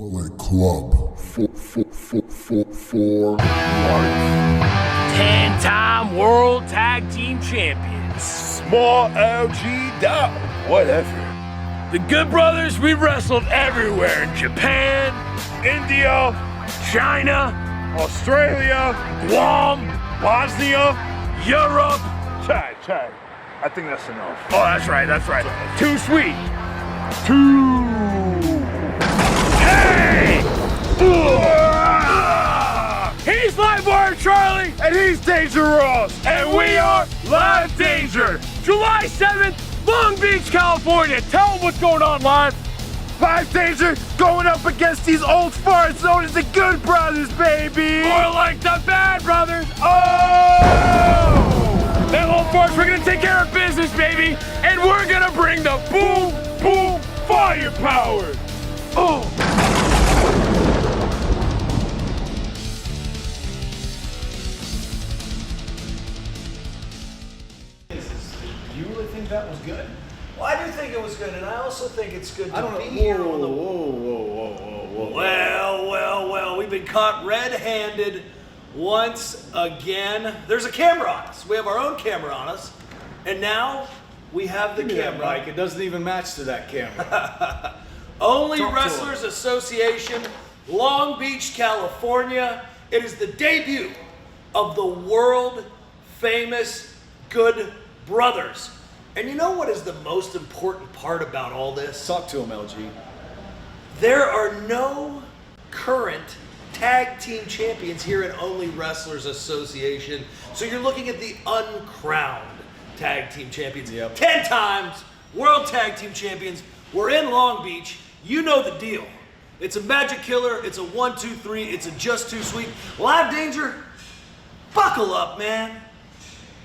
Bullet Club for life. 10-time World Tag Team Champions. Small LG dog, whatever. The Good Brothers, we wrestled everywhere. In Japan, India, China, Australia, Guam, Bosnia. Europe. Chad. I think that's enough. Oh, that's right. Too sweet. Too. Hey! He's Livewire Charlie, And he's Danger Ross. and we are Live Danger. July 7th, Long Beach, California. Tell them what's going on, Live. Live Danger going up against these old farts known as the Good Brothers, baby. Or like the Bad Brothers. Oh! Them old farts, we're gonna take care of business, baby. And we're gonna bring the boom, boom, firepower. Oh! You really think that was good? Well, I do think it was good, and I also think it's good I to don't be know. here on the. Whoa. Well, we've been caught red-handed once again. There's a camera on us. We have our own camera on us, and now we have the camera. Mike, it doesn't even match to that camera. OnlyWrestlers Association, Long Beach, California. It is the debut of the world-famous Good Brothers. And you know what is the most important part about all this? Talk to him, LG. There are no current tag team champions here in OnlyWrestlers Association. So you're looking at the uncrowned tag team champions. Yep. 10 times world tag team champions. We're in Long Beach. You know the deal. It's a magic killer. It's a 1, 2, 3. It's a just too sweet. Live Danger, buckle up, man.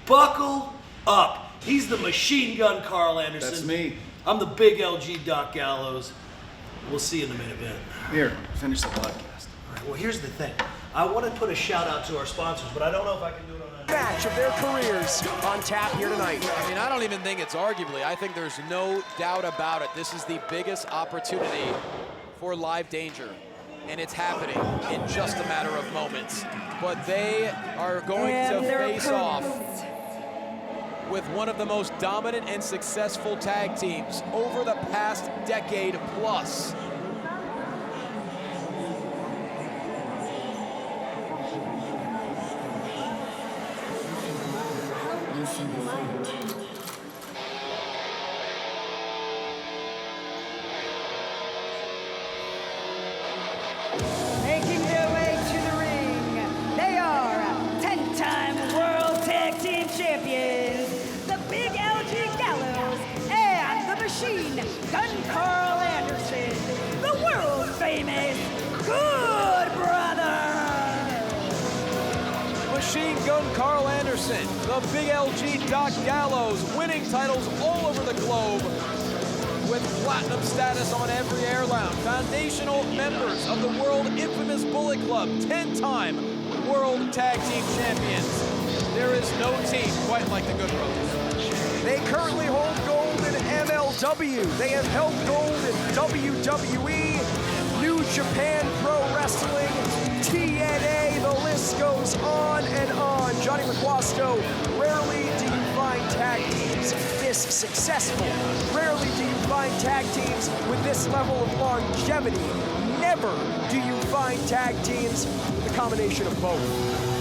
Buckle up. He's the Machine Gun Karl Anderson. That's me. I'm the big LG Doc Gallows. We'll see you in the main event. Here, finish the podcast. All right, well, here's the thing. I want to put a shout out to our sponsors, but I don't know if I can do it on that. Match of their careers on tap here tonight. I mean, I don't even think it's arguably. I think there's no doubt about it. This is the biggest opportunity for Live Danger, and it's happening in just a matter of moments. But they are going to face off with one of the most dominant and successful tag teams over the past decade plus. Making their way to the ring, they are 10-time World Tag Team Champions, the Big LG Gallows and the Machine Gun Karl Anderson, the world-famous Good Brothers. Machine Gun Karl Anderson, the Big LG Doc Gallows, winning titles all over the globe with platinum status on every air lounge. Foundational members of the world infamous Bullet Club, 10-time World Tag Team Champions. There is no team quite like the Good Brothers. They currently hold gold in MLW. They have held gold in WWE, New Japan Pro Wrestling, TNA, the list goes on and on. Johnny McWasto, rarely do you find tag teams this successful. Rarely do you find tag teams with this level of longevity. Never do you find tag teams with a combination of both.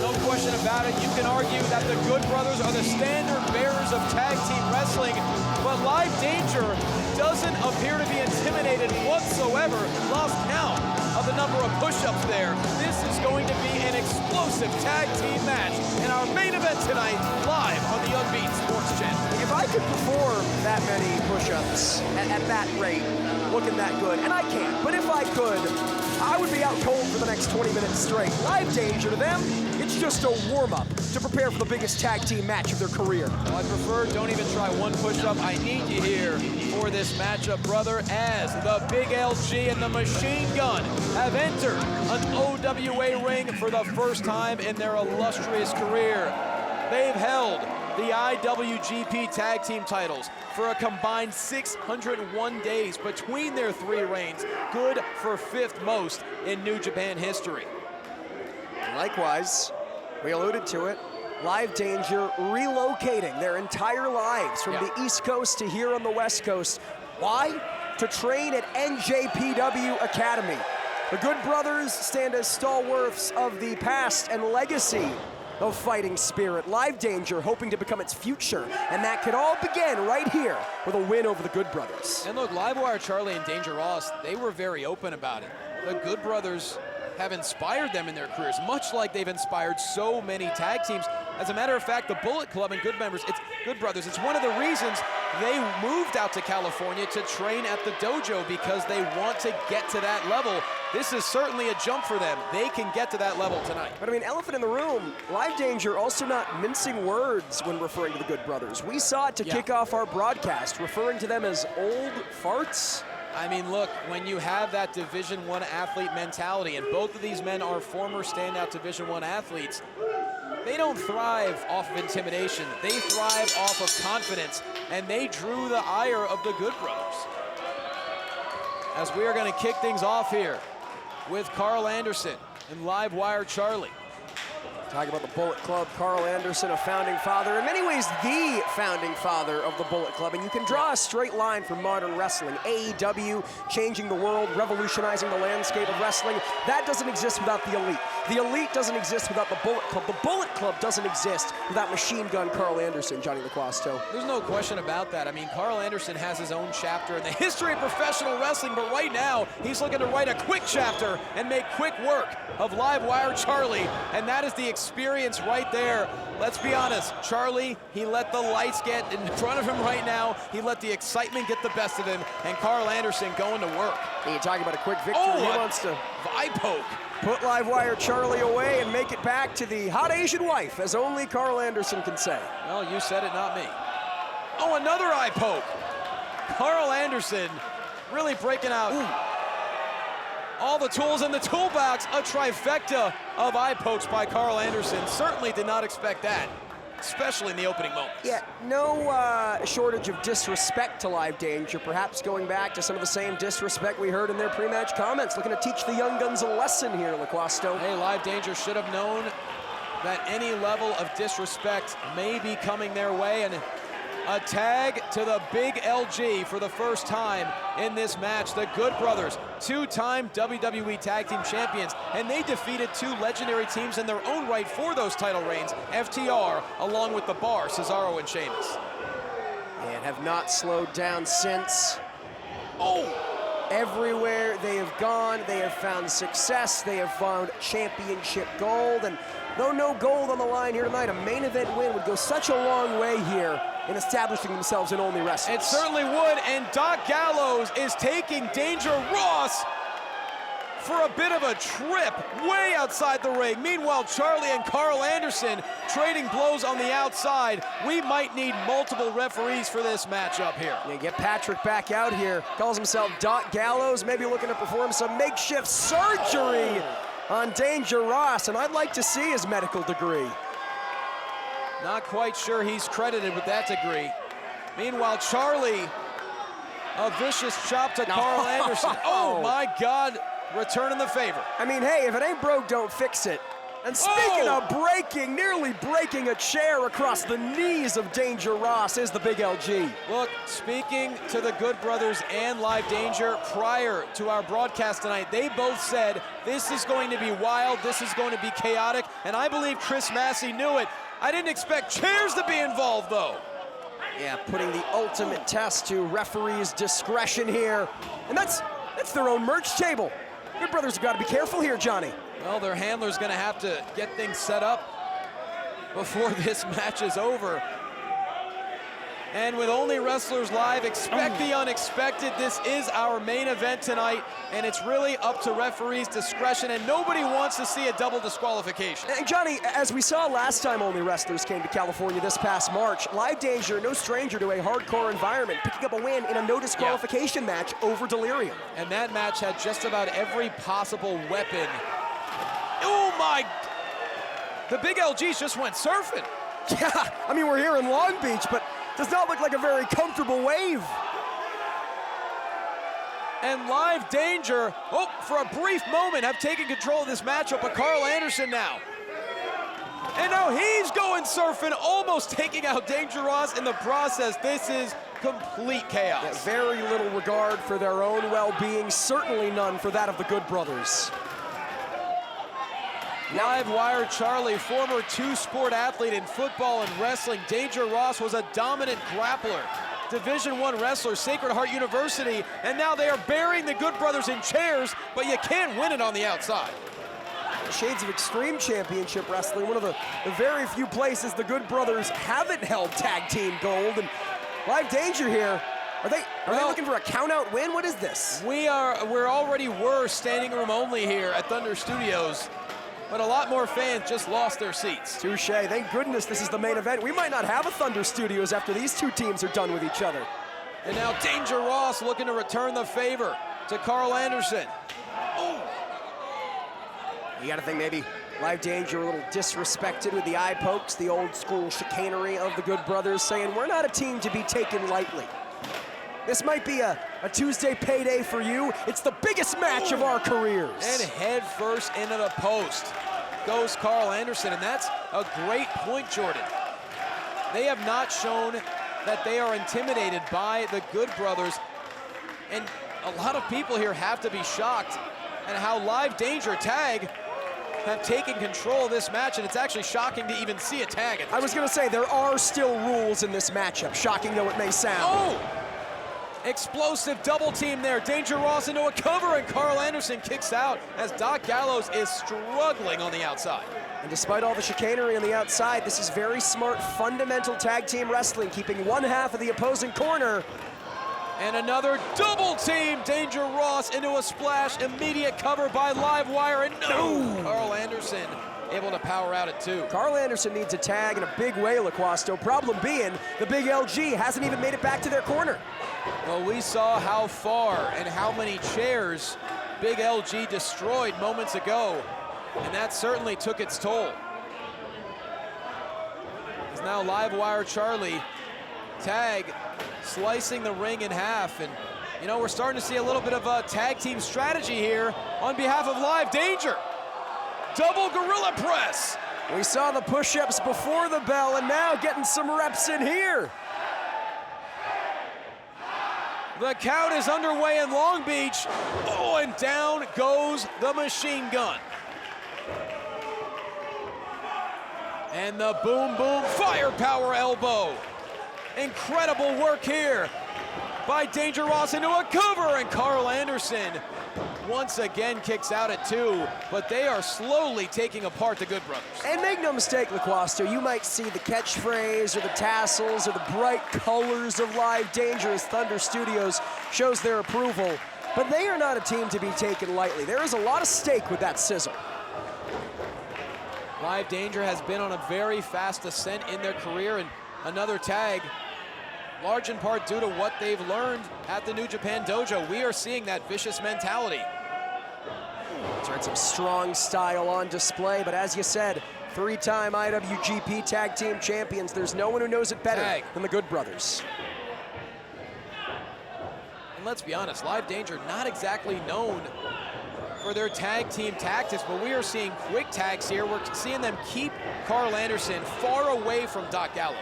No question about it. You can argue that the Good Brothers are the standard bearers of tag team wrestling, but Live Danger doesn't appear to be intimidated whatsoever. Lost count of the number of push-ups there. This is going to be an explosive tag team match in our main event tonight, live on the Unbeaten Sports Channel. If I could perform that many push-ups at that rate, looking that good, and I can't, but if I could, I would be out cold for the next 20 minutes straight. Live Danger to them, it's just a warm-up to prepare for the biggest tag team match of their career. Well, I prefer don't even try one push-up. I need you here for this matchup, brother, as the Big LG and the Machine Gun have entered an OWA ring for the first time in their illustrious career. They've held the IWGP Tag Team titles for a combined 601 days between their 3 reigns, good for 5th most in New Japan history. Likewise, we alluded to it, Live Danger relocating their entire lives from the East Coast to here on the West Coast. Why? To train at NJPW Academy. The Good Brothers stand as stalwarts of the past and legacy of fighting spirit. Live Danger hoping to become its future, and that could all begin right here with a win over the Good Brothers. And look, Livewire Charlie and Danger Ross, they were very open about it. The Good Brothers have inspired them in their careers, much like they've inspired so many tag teams. As a matter of fact, the Bullet Club and Good Brothers, it's one of the reasons they moved out to California to train at the dojo, because they want to get to that level. This is certainly a jump for them. They can get to that level tonight. But I mean, elephant in the room, Live Danger also not mincing words when referring to the Good Brothers. We saw it to kick off our broadcast, referring to them as old farts. I mean, look, when you have that Division I athlete mentality, and both of these men are former standout Division I athletes, they don't thrive off of intimidation. They thrive off of confidence, and they drew the ire of the Good Brothers. As we are going to kick things off here with Karl Anderson and Livewire Charlie. Talking about the Bullet Club, Karl Anderson, a founding father, in many ways the founding father of the Bullet Club, and you can draw a straight line from modern wrestling. AEW, changing the world, revolutionizing the landscape of wrestling. That doesn't exist without the Elite. The Elite doesn't exist without the Bullet Club. The Bullet Club doesn't exist without Machine Gun Karl Anderson, Johnny LaQuasto. There's no question about that. I mean, Karl Anderson has his own chapter in the history of professional wrestling, but right now, he's looking to write a quick chapter and make quick work of Livewire Charlie, and that is the experience right there. Let's be honest, Charlie, he let the lights get in front of him right now. He let the excitement get the best of him, and Karl Anderson going to work. You're talking about a quick victory. He wants to poke. Put Livewire Charlie away and make it back to the hot Asian wife, as only Karl Anderson can say. Well, you said it, not me. Oh, another eye poke. Karl Anderson really breaking out all the tools in the toolbox. A trifecta of eye pokes by Karl Anderson. Certainly did not expect that, especially in the opening moments. Yeah, no shortage of disrespect to Live Danger, perhaps going back to some of the same disrespect we heard in their pre-match comments, looking to teach the Young Guns a lesson here, LaQuasto. Hey, Live Danger should have known that any level of disrespect may be coming their way, and a tag to the Big LG for the first time in this match. The Good Brothers, 2-time WWE Tag Team Champions, and they defeated 2 legendary teams in their own right for those title reigns, FTR, along with The Bar, Cesaro and Sheamus. And have not slowed down since. Oh! Everywhere they have gone, they have found success, they have found championship gold, and though no gold on the line here tonight, a main event win would go such a long way here in establishing themselves in OnlyWrestlers. It certainly would, and Doc Gallows is taking Danger Ross for a bit of a trip way outside the ring. Meanwhile, Charlie and Karl Anderson trading blows on the outside. We might need multiple referees for this matchup here. Yeah, get Patrick back out here. Calls himself Doc Gallows, maybe looking to perform some makeshift surgery on Danger Ross, and I'd like to see his medical degree. Not quite sure he's credited with that degree. Meanwhile, Charlie, a vicious chop to Karl Anderson. Oh my God, returning the favor. I mean, hey, if it ain't broke, don't fix it. And speaking of breaking, nearly breaking a chair across the knees of Danger Ross is the Big LG. Look, speaking to the Good Brothers and Live Danger prior to our broadcast tonight, they both said this is going to be wild, this is going to be chaotic, and I believe Chris Massey knew it. I didn't expect chairs to be involved, though. Yeah, putting the ultimate test to referees' discretion here. And that's their own merch table. Good Brothers have got to be careful here, Johnny. Well, their handler's going to have to get things set up before this match is over. And with OnlyWrestlers Live, expect the unexpected. This is our main event tonight, and it's really up to referees' discretion, and nobody wants to see a double disqualification. And Johnny, as we saw last time OnlyWrestlers came to California this past March, Live Danger, no stranger to a hardcore environment, picking up a win in a no disqualification match over Delirium. And that match had just about every possible weapon. Oh my, the Big LGs just went surfing. Yeah, I mean, we're here in Long Beach, but does not look like a very comfortable wave. And Live Danger, for a brief moment, have taken control of this matchup, but Karl Anderson now. And now he's going surfing, almost taking out Danger Ross in the process. This is complete chaos. Yeah, very little regard for their own well-being, certainly none for that of the Good Brothers. Live Wire Charlie, former two-sport athlete in football and wrestling. Danger Ross was a dominant grappler. Division I wrestler, Sacred Heart University, and now they are burying the Good Brothers in chairs, but you can't win it on the outside. Shades of Extreme Championship Wrestling, one of the very few places the Good Brothers haven't held tag team gold. And Live Danger here, are they looking for a count-out win? What is this? We're already standing room only here at Thunder Studios, but a lot more fans just lost their seats. Touche, thank goodness this is the main event. We might not have a Thunder Studios after these two teams are done with each other. And now Danger Ross looking to return the favor to Karl Anderson. You gotta think maybe Live Danger a little disrespected with the eye pokes, the old school chicanery of the Good Brothers, saying we're not a team to be taken lightly. This might be a Tuesday payday for you. It's the biggest match of our careers. And head first into the post goes Karl Anderson, and that's a great point, Jordan. They have not shown that they are intimidated by the Good Brothers, and a lot of people here have to be shocked at how Live Danger Tag have taken control of this match, and it's actually shocking to even see a tag. I was gonna say, there are still rules in this matchup, shocking though it may sound. Explosive double team there. Danger Ross into a cover, and Karl Anderson kicks out as Doc Gallows is struggling on the outside. And despite all the chicanery on the outside, this is very smart, fundamental tag team wrestling, keeping one half of the opposing corner. And another double team. Danger Ross into a splash. Immediate cover by Live Wire, and Karl Anderson able to power out at 2. Karl Anderson needs a tag in a big way, LaQuasto. Problem being, the big LG hasn't even made it back to their corner. Well, we saw how far and how many chairs Big LG destroyed moments ago, and that certainly took its toll. It's now Live Wire Charlie Tag slicing the ring in half, and you know, we're starting to see a little bit of a tag team strategy here on behalf of Live Danger. Double gorilla press. We saw the push-ups before the bell, and now getting some reps in here. The count is underway in Long Beach. Oh, and down goes the machine gun. And the boom, boom, firepower elbow. Incredible work here by Danger Ross into a cover, and Karl Anderson once again kicks out at 2, but they are slowly taking apart the Good Brothers. And make no mistake, LaQuasto, you might see the catchphrase or the tassels or the bright colors of Live Danger as Thunder Studios shows their approval, but they are not a team to be taken lightly. There is a lot of stake with that sizzle. Live Danger has been on a very fast ascent in their career, and another tag, large in part due to what they've learned at the New Japan Dojo. We are seeing that vicious mentality. Tried some strong style on display, but as you said, 3-time IWGP Tag Team Champions. There's no one who knows it better than the Good Brothers. And let's be honest, Live Danger not exactly known for their tag team tactics, but we are seeing quick tags here. We're seeing them keep Karl Anderson far away from Doc Gallows.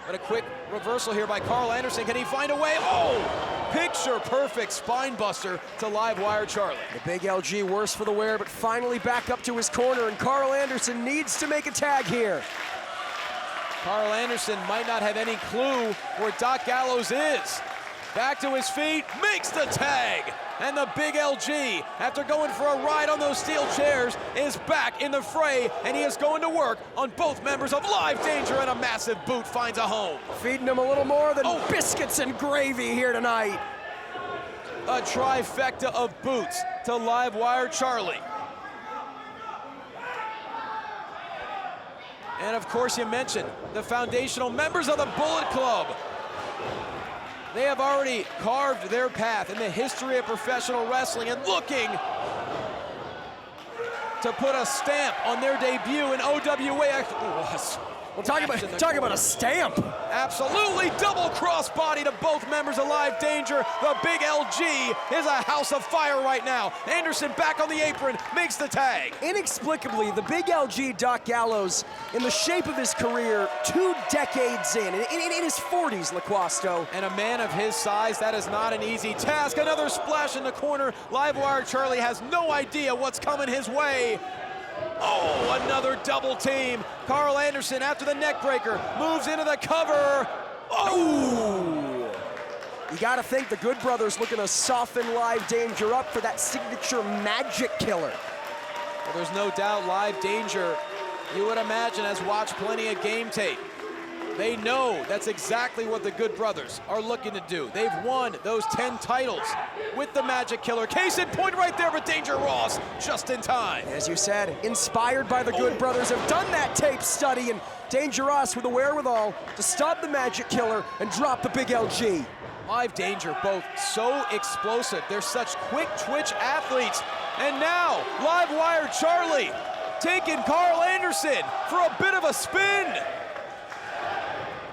But a quick reversal here by Karl Anderson. Can he find a way? Oh! Picture perfect spine buster to Live Wire Charlie. The big LG worse for the wear, but finally back up to his corner, and Karl Anderson needs to make a tag here. Karl Anderson might not have any clue where Doc Gallows is. Back to his feet, makes the tag. And the big LG, after going for a ride on those steel chairs, is back in the fray, and he is going to work on both members of Live Danger, and a massive boot finds a home. Feeding him a little more than biscuits and gravy here tonight. A trifecta of boots to Live Wire Charlie. And of course, you mentioned the foundational members of the Bullet Club. They have already carved their path in the history of professional wrestling, and looking to put a stamp on their debut in OWA. Well, talk about a stamp. Absolutely double crossbody to both members of Live Danger. The big LG is a house of fire right now. Anderson back on the apron, makes the tag. Inexplicably, the big LG Doc Gallows, in the shape of his career, 2 decades in his 40s, LaQuasto. And a man of his size, that is not an easy task. Another splash in the corner. Livewire Charlie has no idea what's coming his way. Oh, another double team. Karl Anderson after the neck breaker moves into the cover. Oh! You gotta think the Good Brothers looking to soften Live Danger up for that signature magic killer. Well, there's no doubt Live Danger, you would imagine, has watched plenty of game tape. They know that's exactly what the Good Brothers are looking to do. They've won those 10 titles with the Magic Killer. Case in point right there with Danger Ross, just in time. As you said, inspired by the Good Brothers, have done that tape study, and Danger Ross with the wherewithal to stop the Magic Killer and drop the big LG. Live Danger, both so explosive. They're such quick twitch athletes. And now, Livewire Charlie taking Karl Anderson for a bit of a spin.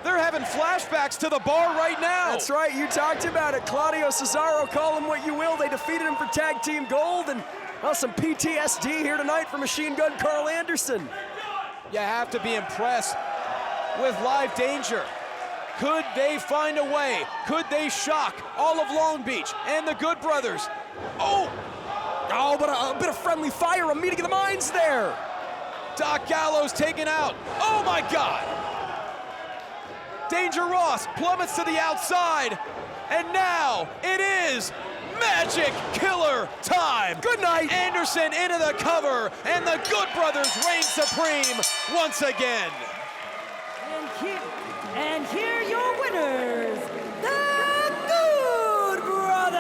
They're having flashbacks to the bar right now. That's right, you talked about it. Claudio Cesaro, call him what you will. They defeated him for tag team gold, and well, some PTSD here tonight for Machine Gun Karl Anderson. You have to be impressed with Live Danger. Could they find a way? Could they shock all of Long Beach and the Good Brothers? Oh, but a bit of friendly fire, a meeting of the minds there. Doc Gallows taken out. Oh my God. Danger Ross plummets to the outside, and now it is Magic Killer time. Good night. Anderson into the cover, and the Good Brothers reign supreme once again. And here your winners, the Good Brothers.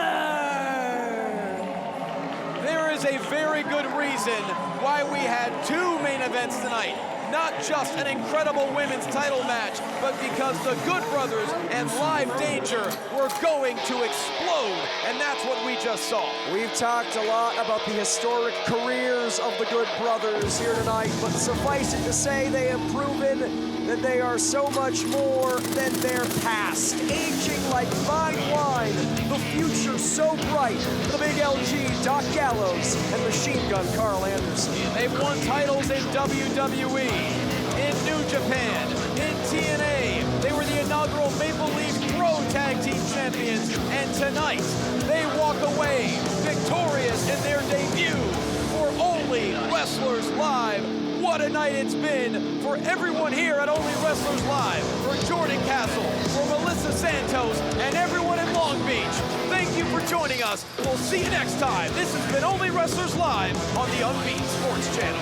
There is a very good reason why we had 2 main events tonight. Not just an incredible women's title match, but because the Good Brothers and Live Danger were going to explode, and that's what we just saw. We've talked a lot about the historic careers of the Good Brothers here tonight, but suffice it to say they have proven that they are so much more than their past. Aging like fine wine, the future so bright for the big LG, Doc Gallows, and Machine Gun Karl Anderson. They've won titles in WWE, in New Japan, in TNA. They were the inaugural Maple Leaf Pro Tag Team Champions, and tonight they walk away victorious in their debut for Only Wrestlers Live. What a night it's been for everyone here at Only Wrestlers Live, for Jordan Castle, for Melissa Santos, and everyone in Long Beach. Thank you for joining us. We'll see you next time. This has been Only Wrestlers Live on the Unbeaten Sports Channel.